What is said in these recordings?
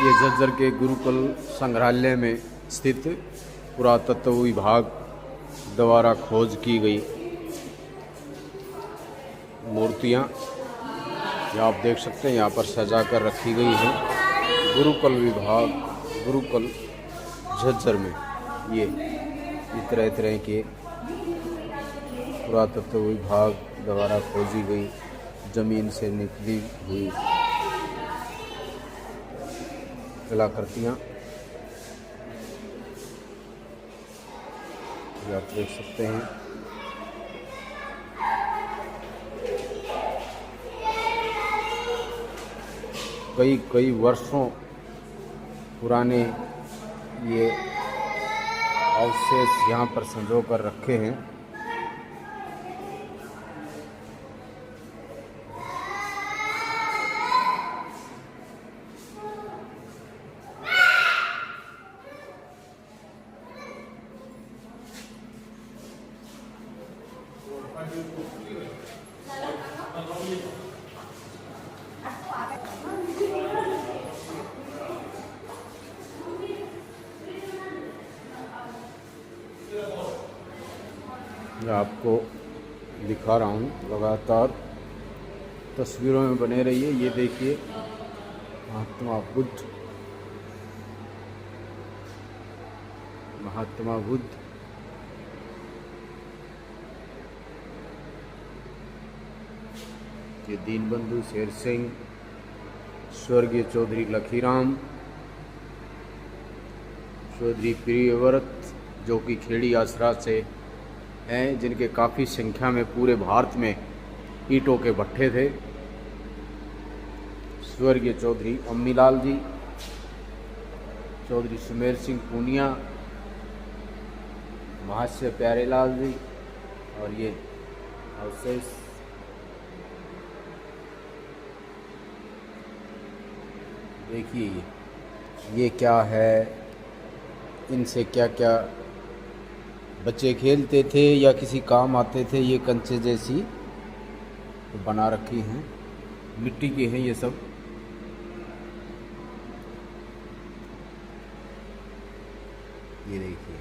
ये झज्जर के गुरुकुल संग्रहालय में स्थित पुरातत्व विभाग द्वारा खोज की गई मूर्तियाँ ये आप देख सकते हैं यहाँ पर सजा कर रखी गई हैं। गुरुकुल विभाग गुरुकुल झज्जर में ये तरह तरह के पुरातत्व विभाग द्वारा खोजी गई जमीन से निकली हुई कलाकृतियाँ आप देख सकते हैं। कई वर्षों पुराने ये अवशेष यहाँ पर संजो कर रखे हैं। आपको दिखा रहा हूँ, लगातार तस्वीरों में बने रहिए। ये देखिए महात्मा बुद्ध ये दीनबंधु शेर सिंह, स्वर्गीय चौधरी लखीराम, चौधरी प्रियव्रत जो कि खेड़ी आसरा से हैं, जिनके काफ़ी संख्या में पूरे भारत में ईंटों के भट्ठे थे। स्वर्गीय चौधरी अम्मीलाल जी, चौधरी सुमेर सिंह पूनिया, महाशय प्यारेलाल जी और ये अवशेष देखिए। ये क्या है, इनसे क्या क्या बच्चे खेलते थे या किसी काम आते थे। ये कंचे जैसी तो बना रखी हैं, मिट्टी के हैं ये सब। ये देखिए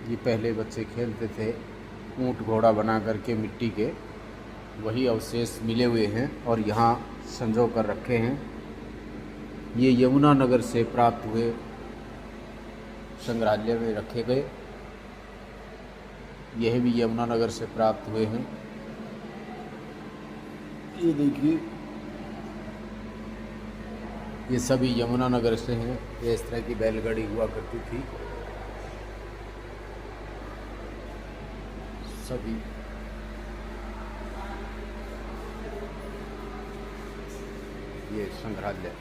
ये पहले बच्चे खेलते थे, ऊंट घोड़ा बना करके मिट्टी के, वही अवशेष मिले हुए हैं और यहाँ संजो कर रखे हैं। ये यमुनानगर से प्राप्त हुए संग्रहालय में रखे गए। यह भी यमुनानगर से प्राप्त हुए हैं। ये देखिए ये सभी यमुनानगर से हैं। ये इस तरह की बैलगाड़ी हुआ करती थी सभी। ये संग्रहालय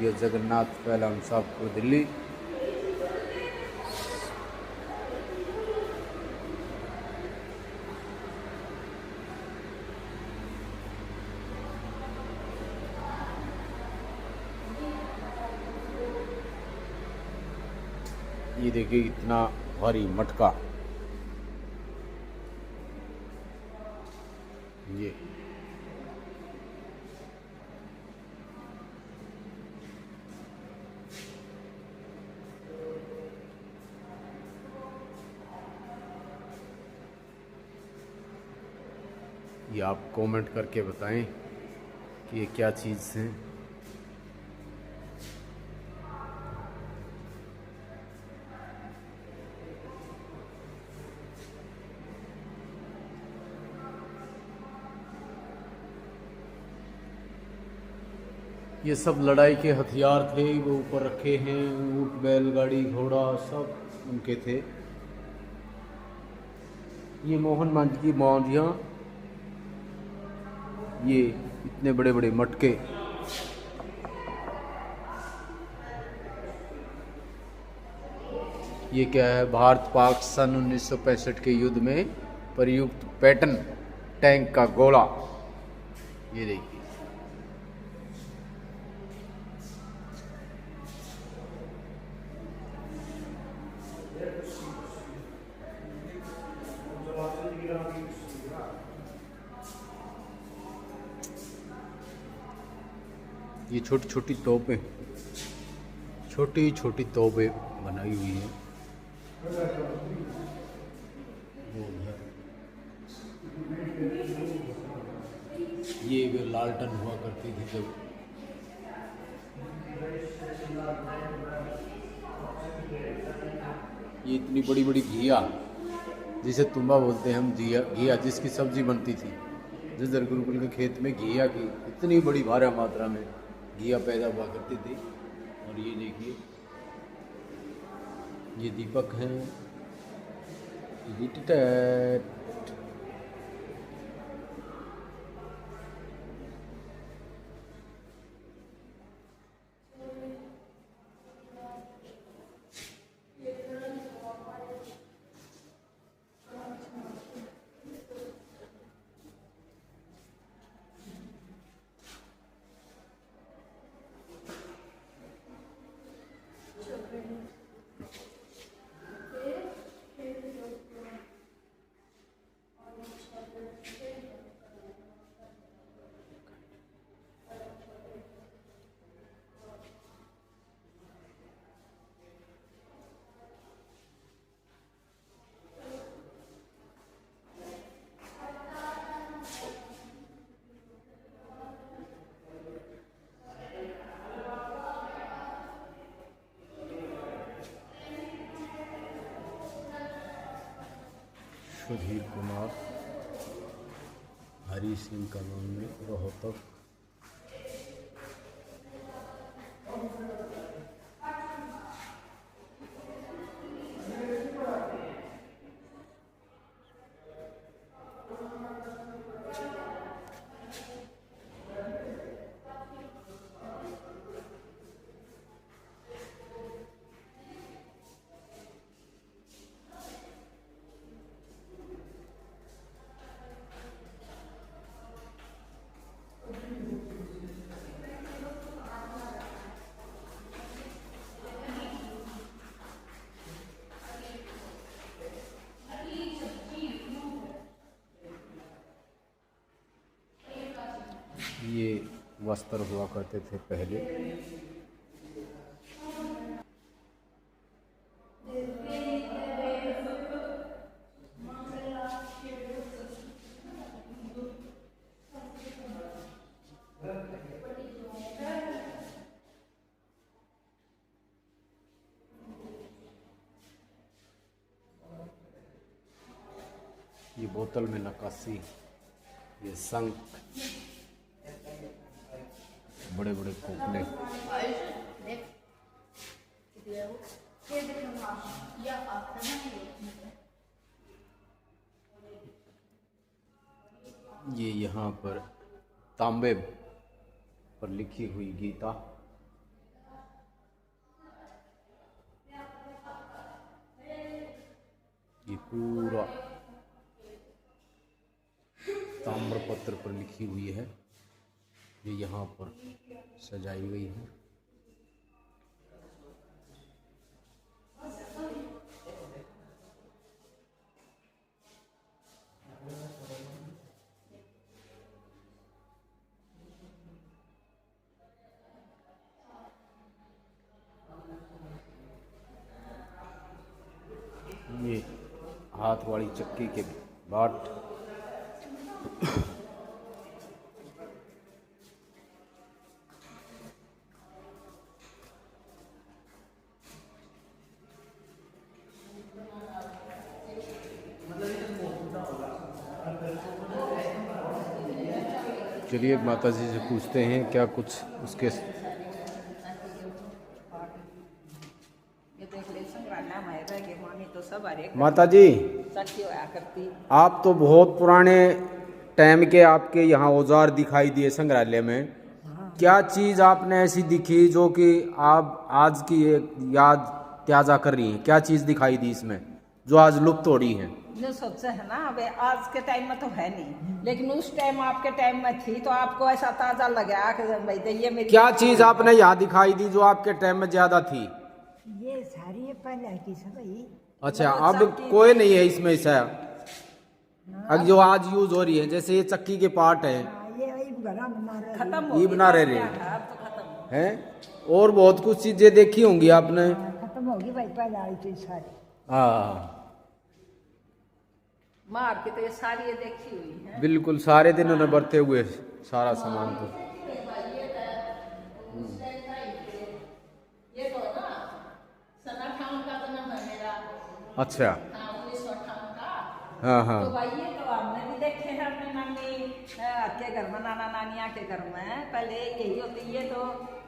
ये जगन्नाथ पहलवान साहबपुर दिल्ली। ये देखिए इतना भारी मटका। ये आप कमेंट करके बताएं कि ये क्या चीज़ है। ये सब लड़ाई के हथियार थे, वो ऊपर रखे हैं। ऊंट बैलगाड़ी घोड़ा सब उनके थे। ये मोहन मंच की मौजियाँ, ये इतने बड़े बड़े मटके। ये क्या है, भारत पाक सन 1965 के युद्ध में प्रयुक्त पैटर्न टैंक का गोला। ये देखिए ये छोटी छोटी तोपें, छोटी छोटी तोपें बनाई हुई हैं। वो उधर ये वे लालटन हुआ करती थी जब ये इतनी बड़ी बड़ी घिया, जिसे तुम्बा बोलते हैं हम, घिया जिसकी सब्जी बनती थी। जिधर गुरुकुल के खेत में घिया की इतनी बड़ी भारी मात्रा में घिया पैदा हुआ करती थी। और ये देखिए, ये दीपक हैं, ये टिटैट। सुधीर कुमार, हरी सिंह कॉलोनी, रोहतक। ये वस्त्र हुआ करते थे पहले। ये बोतल में नक्काशी, ये शंख, बड़े बड़े खोखले। ये यहाँ पर तांबे पर लिखी हुई गीता। ये पूरा ताम्रपत्र पर लिखी हुई है, ये यहाँ पर सजाई गई है। ये हाथ वाली चक्की के बाट। चलिए माता जी से पूछते हैं क्या कुछ उसके। माता जी, आप तो बहुत पुराने टाइम के आपके यहाँ औजार दिखाई दिए संग्रहालय में। क्या चीज़ आपने ऐसी दिखी जो कि आप आज की याद ताज़ा कर रही हैं? क्या चीज़ दिखाई दी इसमें जो आज लुप्त हो रही है? जो सोचा है ना, अब आज के टाइम में तो है नहीं, लेकिन उस टाइम आपके टाइम में थी तो आपको ऐसा ताजा लगा कि भाई ये मेरी। क्या चीज आपने यहाँ दिखाई दी जो आपके टाइम में ज्यादा थी? ये सारी पहले की सब। अच्छा, अब कोई नहीं है इसमें ऐसा? अब जो आज यूज हो रही है, जैसे ये चक्की के पार्ट है, ये घरा बना रहे खत्म हो ये गई, बना रहे क्या रे। था, अब तो खत्म हो हैं, और बहुत कुछ चीजें देखी होंगी आपने। खत्म होगी भाई, पहले आई थी सारी। हाँ मार के तो ये सारी ये देखी हुई है। बिल्कुल, सारे दिन उन्हें बरते हुए सारा सामान तो। ये तो ना सन 58 का जन्म है मेरा। अच्छा। हाँ, 1958 का। हाँ हाँ तो भाई ये तो हमने भी देखे हैं अपने नानी के घर में, नाना नानिया के घर में पहले यही होती। ये तो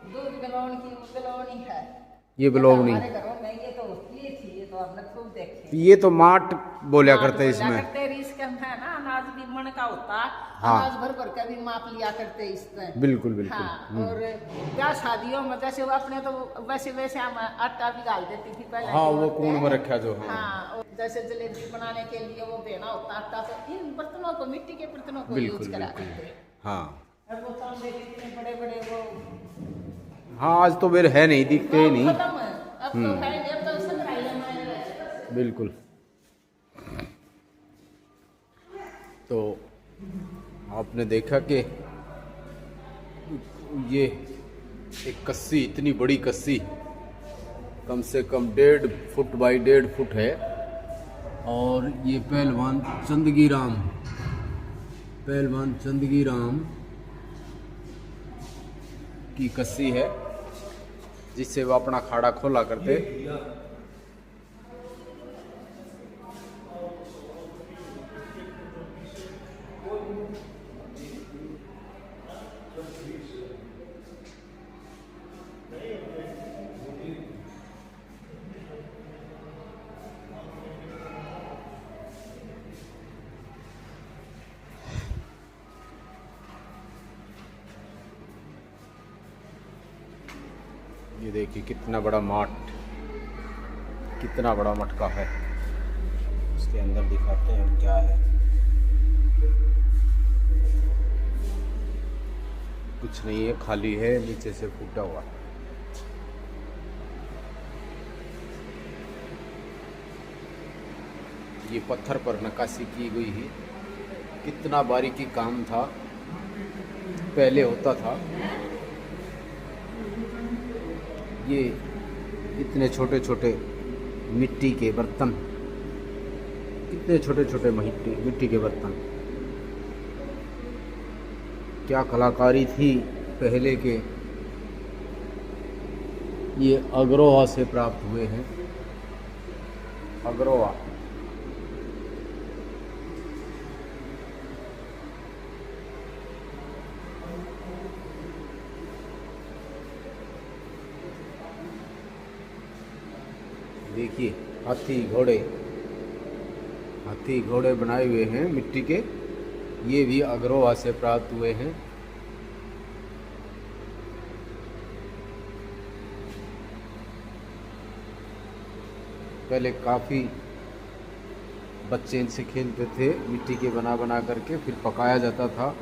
दूध गलौन की गलौनी है। ये ब्लॉग नहीं, हमारे घरों में ये तो होती थी, ये तो हमने खूब देखे। ये तो माट बोलिया करते बोला इसमें। करते इसका है ना, अनाज भी मन का होता। हाँ। अनाज भर भर के भी माप लिया करते इसमें। बिल्कुल बिल्कुल। हाँ, और क्या शादियों में जैसे वो अपने तो वैसे वैसे हम आटा भी डाल देती थी पहले। हाँ, वो कूण में रखा जो। हाँ हाँ, और जैसे जलेबी बनाने के लिए वो देना होता आटा, तो इन बर्तनों को, मिट्टी के बर्तनों को बिल्कुल यूज करा बिल्कुल। करते। हाँ अब वो तांबे के इतने बड़े बड़े वो हाँ, आज तो मेरे है नहीं, दिखते ही नहीं। खत्म है। अब तो है नहीं, अब तो सब राइया में। बिल्कुल। तो आपने देखा कि ये एक कस्सी, इतनी बड़ी कस्सी, कम से कम 1.5 फुट बाई 1.5 फुट है। और ये पहलवान चंदगी राम की कस्सी है, जिससे वो अपना खाड़ा खोला करते। ये देखिए कितना बड़ा माट, कितना बड़ा मटका है। इसके अंदर दिखाते हैं हम क्या है। कुछ नहीं है, खाली है, नीचे से फूटा हुआ। ये पत्थर पर नक्काशी की गई है। कितना बारीकी काम था, पहले होता था। ये इतने छोटे छोटे मिट्टी के बर्तन, कितने छोटे छोटे मिट्टी के बर्तन, क्या कलाकारी थी पहले के। ये अग्रोहा से प्राप्त हुए हैं, अग्रोहा। देखिए हाथी घोड़े बनाए हुए हैं मिट्टी के। ये भी अग्रोहा से प्राप्त हुए हैं। पहले काफ़ी बच्चे इनसे खेलते थे, मिट्टी के बना बना करके फिर पकाया जाता था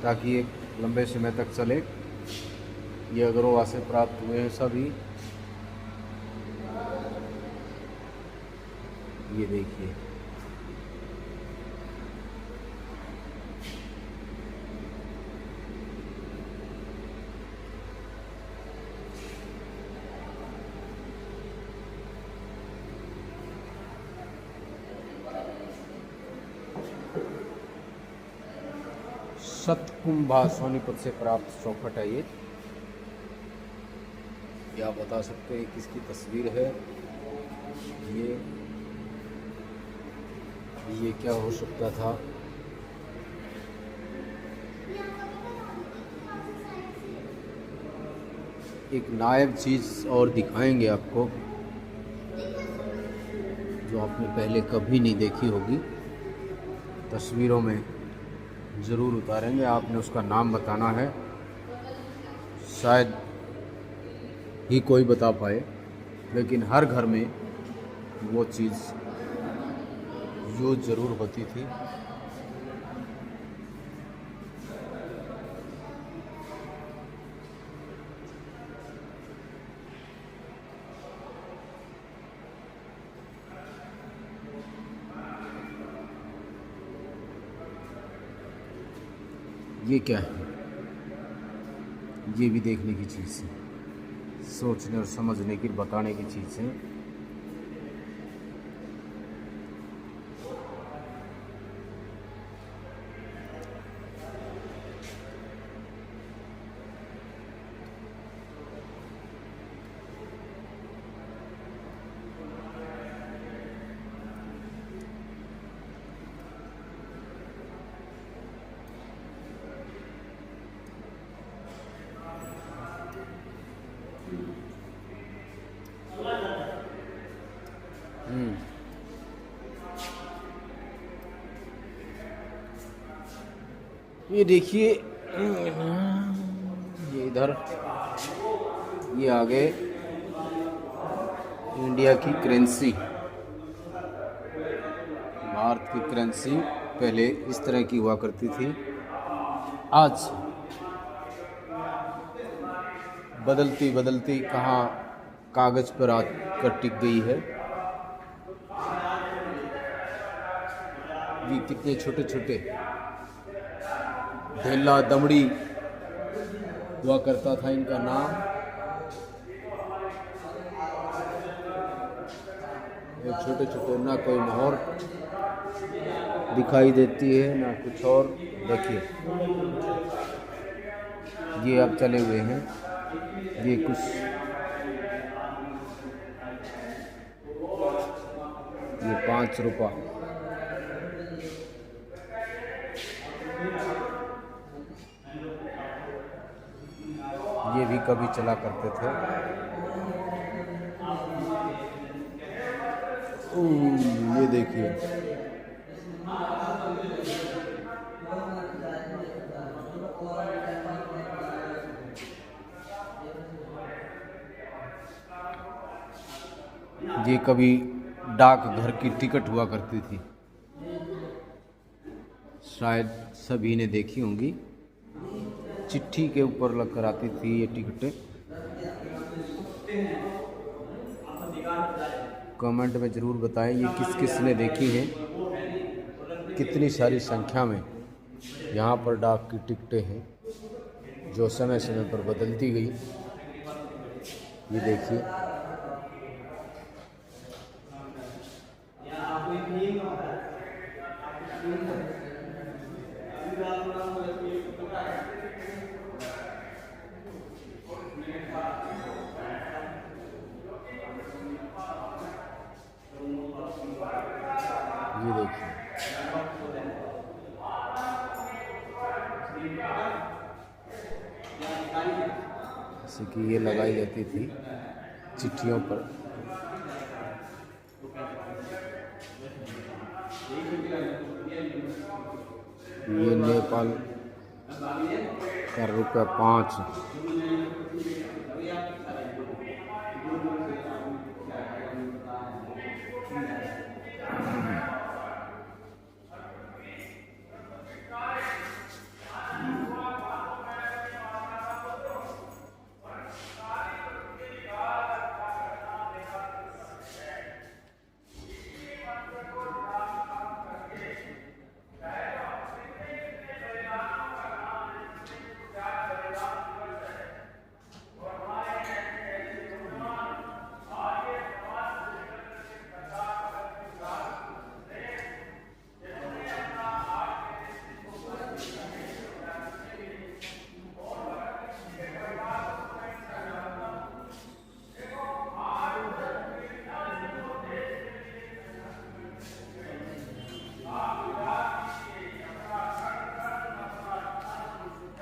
ताकि ये लंबे समय तक चले। ये अग्रोहा से प्राप्त हुए हैं सभी। ये देखिए, सतकुंभा सोनीपत से प्राप्त चौखट है ये। क्या बता सकते हैं किसकी तस्वीर है ये क्या हो सकता था। एक नायाब चीज़ और दिखाएंगे आपको, जो आपने पहले कभी नहीं देखी होगी। तस्वीरों में ज़रूर उतारेंगे, आपने उसका नाम बताना है। शायद ही कोई बता पाए, लेकिन हर घर में वो चीज़ यूज ज़रूर होती थी। ये क्या है? ये भी देखने की चीज़ है, सोचने और समझने की, बताने की चीज़ है। ये देखिए, ये इधर, ये आगे इंडिया की करेंसी, भारत की करेंसी पहले इस तरह की हुआ करती थी। आज बदलती बदलती कहाँ कागज़ पर आकर टिक गई है। ये कितने छोटे छोटे ढेला दमड़ी हुआ करता था इनका नाम। ये छोटे छोटे, ना कोई मोहर दिखाई देती है ना कुछ और। देखिए ये अब चले हुए हैं, ये कुछ, ये 5 रुपया, ये भी कभी चला करते थे। ये देखिए, ये कभी डाक घर की टिकट हुआ करती थी, शायद सभी ने देखी होंगी। चिट्ठी के ऊपर लग कर आती थी ये टिकटें। कमेंट में ज़रूर बताएं ये किस किस ने देखी हैं। कितनी सारी संख्या में यहाँ पर डाक की टिकटें हैं जो समय समय पर बदलती गई। ये देखिए, ये देखिए, जैसे कि ये लगाई जाती थी चिट्ठियों पर। ये नेपाल का रुपया 5।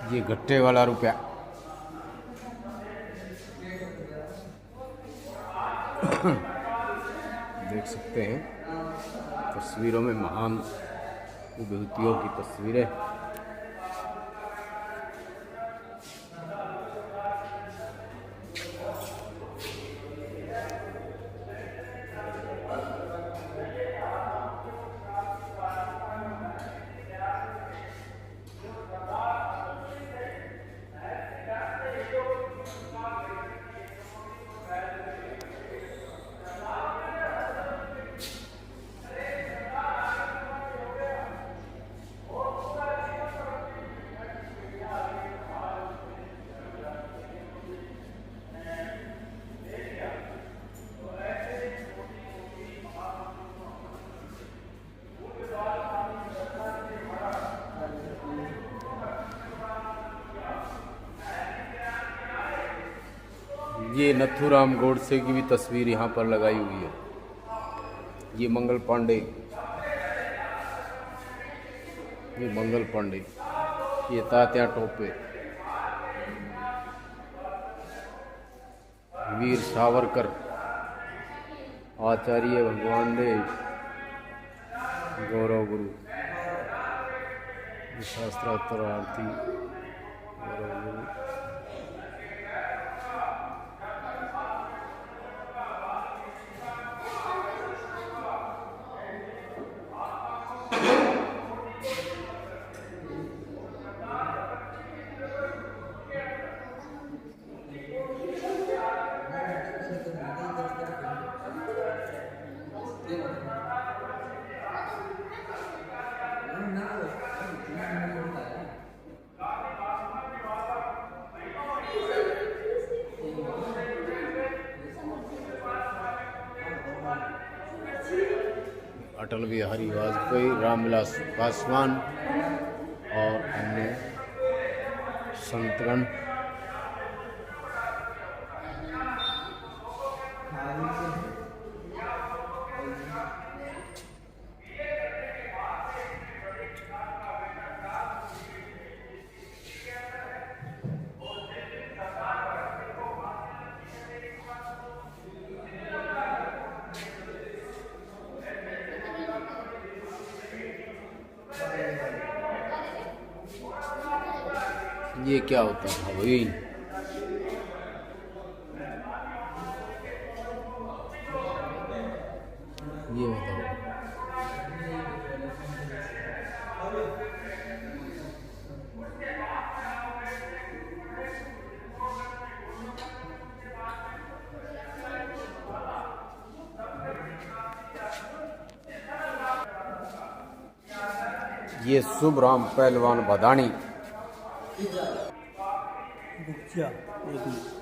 ये गट्टे वाला रुपया, देख सकते हैं तस्वीरों में महान विभूतियों की तस्वीरें। ये नथुराम गोडसे की भी तस्वीर यहाँ पर लगाई हुई है। ये मंगल पांडे, ये तात्या टोपे, वीर सावरकर, आचार्य भगवान देव, गौरव गुरु, शास्त्रार्थी गौरव गुरु। अटल बिहारी वाजपेयी, रामविलास पासवान और अन्य संतगण। ये क्या होता था भाई? ये बताओ। ये शुभ राम पहलवान बदानी। एक मिनट।